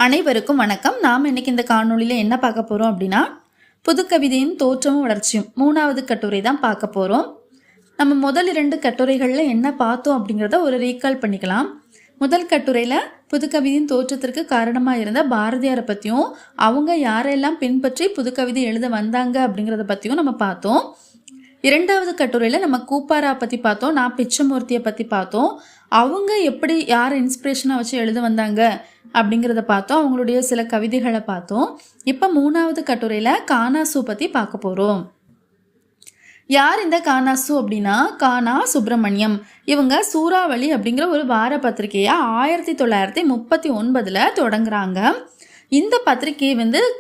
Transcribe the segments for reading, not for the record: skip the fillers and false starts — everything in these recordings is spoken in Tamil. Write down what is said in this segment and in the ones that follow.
அனைவருக்கும் வணக்கம். நாம் இன்னைக்கு இந்த காணொளியில் என்ன பார்க்க போகிறோம் அப்படின்னா, புதுக்கவிதையின் தோற்றமும் வளர்ச்சியும் 3வது கட்டுரை தான் பார்க்க போகிறோம். நம்ம முதல் 2 கட்டுரைகளில் என்ன பார்த்தோம் அப்படிங்கிறத ஒரு ரீகால் பண்ணிக்கலாம். முதல் கட்டுரையில் புதுக்கவிதையின் தோற்றத்திற்கு காரணமாக இருந்த பாரதியாரை பற்றியும் அவங்க யாரெல்லாம் பின்பற்றி புதுக்கவிதை எழுத வந்தாங்க அப்படிங்கிறத பற்றியும் நம்ம பார்த்தோம். 2வது கட்டுரையில் நம்ம கூப்பாரா பற்றி பார்த்தோம், நான் பிச்சமூர்த்தியை பற்றி பார்த்தோம். அவங்க எப்படி யார் இன்ஸ்பிரேஷனாக வச்சு எழுத வந்தாங்க அப்படிங்கிறத பார்த்தோம், அவங்களுடைய சில கவிதைகளை பார்த்தோம். இப்போ 3வது கட்டுரையில் கானாசு பற்றி பார்க்க போகிறோம். யார் இந்த கானாசு அப்படின்னா, கானா சுப்பிரமணியம். இவங்க சூறாவளி அப்படிங்கிற ஒரு வார பத்திரிகையை 1939 தொடங்குறாங்க. இந்த பத்திரிகை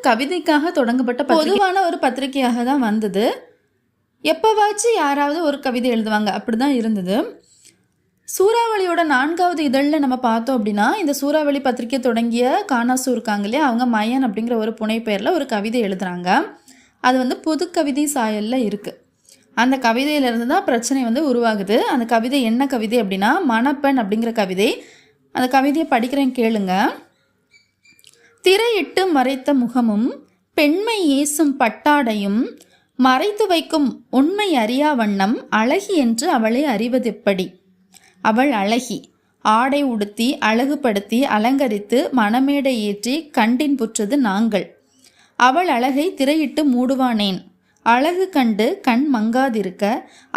கவிதைக்காக தொடங்கப்பட்ட பொதுவான ஒரு பத்திரிகையாக தான் வந்தது. எப்போவாச்சும் யாராவது ஒரு கவிதை எழுதுவாங்க, அப்படி தான் இருந்தது. சூறாவளியோட 4வது இதழில் நம்ம பார்த்தோம் அப்படின்னா, இந்த சூறாவளி பத்திரிகை தொடங்கிய கானாசு இருக்காங்க இல்லையா, அவங்க மயன் அப்படிங்கிற ஒரு புனைப்பெயரில் ஒரு கவிதை எழுதுகிறாங்க. அது புது கவிதை சாயலில் இருக்குது. அந்த கவிதையிலேருந்து தான் பிரச்சனை உருவாகுது. அந்த கவிதை என்ன கவிதை அப்படின்னா, மணப்பெண் அப்படிங்கிற கவிதை. அந்த கவிதையை படிக்கிறேன், கேளுங்க. திரையிட்டு மறைத்த முகமும் பெண்மை ஏசும் பட்டாடையும் மறைத்து வைக்கும் உண்மை அறியா வண்ணம் அழகி என்று அவளை அறிவதெப்படி? அவள் அழகி, ஆடை உடுத்தி அழகுபடுத்தி அலங்கரித்து மணமேடை ஏற்றி கண்டின் புற்றது நாங்கள். அவள் அழகை திரையிட்டு மூடுவானேன்? அழகு கண்டு கண் மங்காதிருக்க,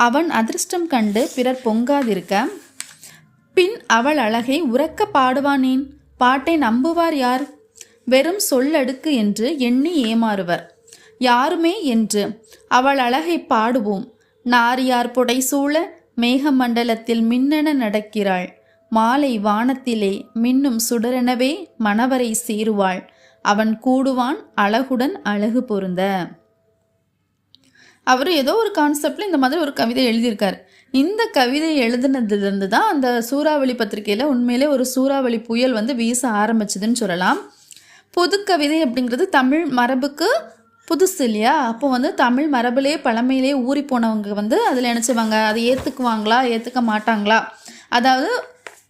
அவன் அதிர்ஷ்டம் கண்டு பிறர் பொங்காதிருக்க, பின் அவள் அழகை உறக்க பாடுவானேன்? பாட்டை நம்புவார் யார்? வெறும் சொல்லடுக்கு என்று எண்ணி ஏமாறுவர் யாருமே என்று அவள் அழகை பாடுவோம். நாரியார் புடை சூழ மேகமண்டலத்தில் மின்னென நடக்கிறாள், மாலை வானத்திலே மின்னும் சுடரெனவே மணவரை சேருவாள், அவன் கூடுவான் அழகுடன் அழகு பொருந்த. அவர் ஏதோ ஒரு கான்செப்டில் இந்த மாதிரி ஒரு கவிதை எழுதியிருக்கார். இந்த கவிதை எழுதுனதுலேருந்து தான் அந்த சூறாவளி பத்திரிகையில் உண்மையிலே ஒரு சூறாவளி புயல் வீச ஆரம்பிச்சதுன்னு சொல்லலாம். புதுக்கவிதை அப்படிங்கிறது தமிழ் மரபுக்கு புதுசு இல்லையா? அப்போ தமிழ் மரபுலே பழமையிலே ஊறி போனவங்க அதில் நினச்சிவாங்க, அதை ஏற்றுக்குவாங்களா ஏற்றுக்க மாட்டாங்களா. அதாவது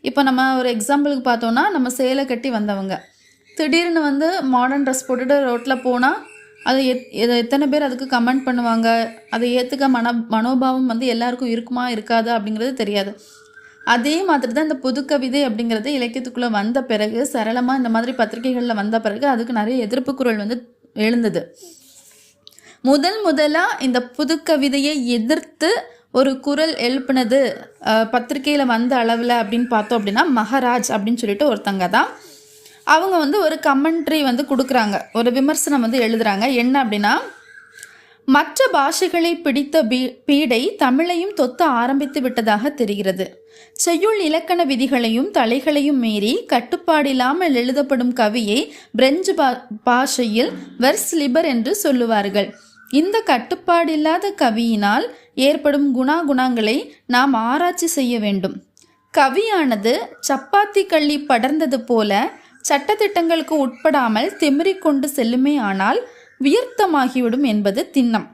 இப்போ நம்ம ஒரு எக்ஸாம்பிளுக்கு பார்த்தோன்னா, நம்ம சேலை கட்டி வந்தவங்க திடீர்னு மாடர்ன் ட்ரெஸ் போட்டுட்டு ரோட்டில் போனால் அது எத்தனை பேர் அதுக்கு கமெண்ட் பண்ணுவாங்க, அதை ஏற்றுக்க மனோபாவம் எல்லாருக்கும் இருக்குமா இருக்காது அப்படிங்கிறது தெரியாது. அதே மாதிரி தான் இந்த புதுக்கவிதை அப்படிங்கிறது இலக்கியத்துக்குள்ளே வந்த பிறகு, சரளமாக இந்த மாதிரி பத்திரிகைகளில் வந்த பிறகு அதுக்கு நிறைய எதிர்ப்பு குரல் எழுந்தது. முதலாக இந்த புதுக்கவிதையை எதிர்த்து ஒரு குரல் எழுப்பினது பத்திரிகையில் வந்த அளவில் அப்படின்னு பார்த்தோம் அப்படின்னா, மகராஜ் அப்படின்னு சொல்லிட்டு ஒருத்தங்க தான். அவங்க ஒரு கமெண்ட்ரி கொடுக்குறாங்க, ஒரு விமர்சனம் எழுதுகிறாங்க. என்ன அப்படின்னா, மற்ற பாஷைகளை பிடித்த பீடை தமிழையும் தொத்த ஆரம்பித்து விட்டதாக தெரிகிறது. செய்யுள் இலக்கண விதிகளையும் தலைகளையும் மீறி கட்டுப்பாடில்லாமல் எழுதப்படும் கவியை பிரெஞ்சு பாஷையில் வெர்ஸ் லிபர் என்று சொல்லுவார்கள். இந்த கட்டுப்பாடில்லாத கவியினால் ஏற்படும் குணாகுணங்களை நாம் ஆராய்ச்சி செய்ய வேண்டும். கவியானது சப்பாத்தி கள்ளி படர்ந்தது போல சட்டத்திட்டங்களுக்கு உட்படாமல் திமிரிக்கொண்டு செல்லுமே ஆனால் வியர்த்தமாகிவிடும் என்பது திண்ணம்.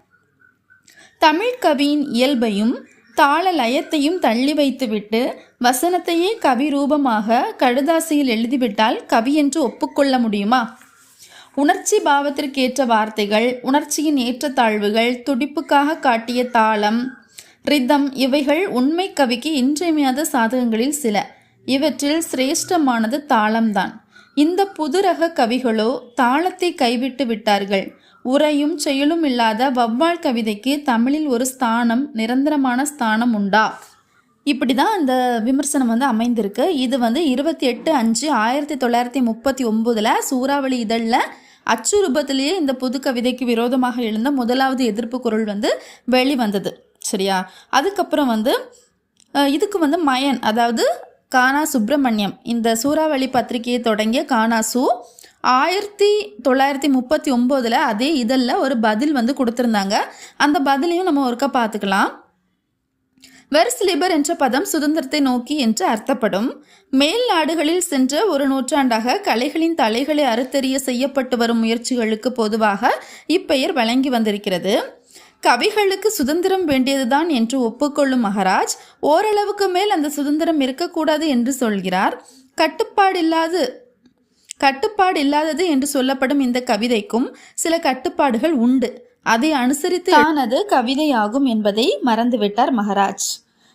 தமிழ் கவியின் இயல்பையும் தாள லயத்தையும் தள்ளி வைத்துவிட்டு வசனத்தையே கவி ரூபமாக கடுதாசியில் எழுதிவிட்டால் கவி என்று ஒப்புக்கொள்ள முடியுமா? உணர்ச்சி பாவத்திற்கேற்ற வார்த்தைகள், உணர்ச்சியின் ஏற்றத்தாழ்வுகள், துடிப்புக்காக காட்டிய தாளம், ரிதம், இவைகள் உண்மை கவிக்கு இன்றியமையாத சாதகங்களில் சில. இவற்றில் சிரேஷ்டமானது தாளம்தான். இந்த புதுரக கவிகளோ தாளத்தை கைவிட்டு விட்டார்கள். உரையும் செயலும் இல்லாத வவ்வால் கவிதைக்கு தமிழில் ஒரு ஸ்தானம், நிரந்தரமான ஸ்தானம் உண்டா? இப்படி தான் இந்த விமர்சனம் அமைந்திருக்கு. இது 28/5/1939 சூறாவளி இதழில் அச்சு ரூபத்திலேயே இந்த புது கவிதைக்கு விரோதமாக எழுந்த முதலாவது எதிர்ப்பு குரல் வெளிவந்தது. சரியா? அதுக்கப்புறம் இதுக்கு மயன், அதாவது கானா சுப்பிரமணியம், இந்த சூறாவளி பத்திரிகையை தொடங்கிய கானாசு 1939 அதே இதழில் ஒரு பதில் கொடுத்துருந்தாங்க. அந்த பதிலையும் நம்ம ஒருக்கா பார்த்துக்கலாம். வெர்ஸ் லிபர் என்ற பதம் சுதந்திரத்தை நோக்கி என்று அர்த்தப்படும். மேல் நாடுகளில் சென்ற ஒரு நூற்றாண்டாக கலைகளின் தலைகளை அறுத்தெறிய செய்யப்பட்டு வரும் முயற்சிகளுக்கு பொதுவாக இப்பெயர் வழங்கி வந்திருக்கிறது. கவிகளுக்கு சுதந்திரம் வேண்டியதுதான் என்று ஒப்புக்கொள்ளும் மகராஜ் ஓரளவுக்கு மேல் அந்த சுதந்திரம் இருக்கக்கூடாது என்று சொல்கிறார். கட்டுப்பாடு இல்லாதது என்று சொல்லப்படும் இந்த கவிதைக்கும் சில கட்டுப்பாடுகள் உண்டு. அதை அனுசரித்து தானது கவிதையாகும் என்பதை மறந்துவிட்டார் மகராஜ்.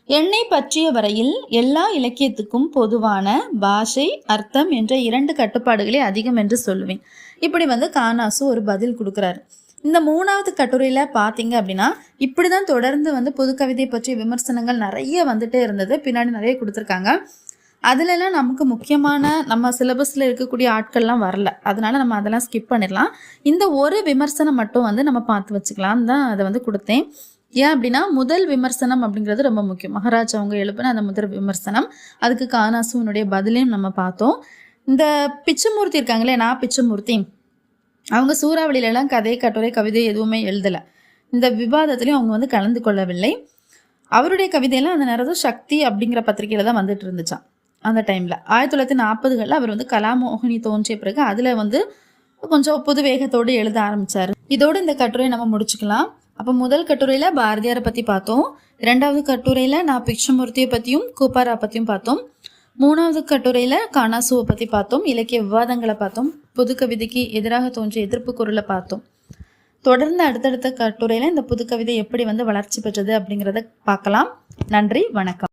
என்னை பற்றிய வரையில் எல்லா இலக்கியத்துக்கும் பொதுவான பாஷை, அர்த்தம் என்ற 2 கட்டுப்பாடுகளே அதிகம் என்று சொல்லுவேன். இப்படி கானாசு ஒரு பதில் கொடுக்குறாரு. இந்த 3வது கட்டுரையில் பார்த்தீங்க அப்படின்னா இப்படி தான் தொடர்ந்து புதுக்கவிதை பற்றிய விமர்சனங்கள் நிறைய வந்துட்டே இருந்தது. பின்னாடி நிறைய கொடுத்துருக்காங்க. அதுலலாம் நமக்கு முக்கியமான நம்ம சிலபஸில் இருக்கக்கூடிய ஆட்கள்லாம் வரல. அதனால நம்ம அதெல்லாம் ஸ்கிப் பண்ணிடலாம். இந்த ஒரு விமர்சனம் மட்டும் நம்ம பார்த்து வச்சுக்கலாம் தான் அதை கொடுத்தேன். ஏன் அப்படின்னா முதல் விமர்சனம் அப்படிங்கிறது ரொம்ப முக்கியம். மகராஜ் அவங்க எழுப்பின அந்த முதல் விமர்சனம், அதுக்கு கானாசுனுடைய பதிலையும் நம்ம பார்த்தோம். இந்த பிச்சமூர்த்தி இருக்காங்களே, நான் பிச்சமூர்த்தி, அவங்க சூறாவளியிலலாம் கதை, கட்டுரை, கவிதை எதுவுமே எழுதலை. இந்த விவாதத்துலேயும் அவங்க கலந்து கொள்ளவில்லை. அவருடைய கவிதையெல்லாம் அந்த நேரத்தில் சக்தி அப்படிங்கிற பத்திரிகையில் தான் வந்துட்டு இருந்துச்சான். அந்த டைமில் 1940களில் அவர் கலாமோகினி தோன்றிய பிறகு அதில் கொஞ்சம் புது வேகத்தோடு எழுத ஆரம்பித்தார். இதோடு இந்த கட்டுரையை நம்ம முடிச்சுக்கலாம். அப்போ முதல் கட்டுரையில் பாரதியாரை பற்றி பார்த்தோம். 2வது கட்டுரையில் நான் பிக்ஷமூர்த்தியை பற்றியும் கூப்பாரா பற்றியும் பார்த்தோம். 3வது கட்டுரையில் கானாசுவை பற்றி பார்த்தோம். இலக்கிய விவாதங்களை பார்த்தோம். புதுக்கவிதைக்கு எதிராக தோன்றிய எதிர்ப்பு குரலை பார்த்தோம். தொடர்ந்து அடுத்தடுத்த கட்டுரையில் இந்த புதுக்கவிதை எப்படி வளர்ச்சி பெற்றது அப்படிங்கிறத பார்க்கலாம். நன்றி, வணக்கம்.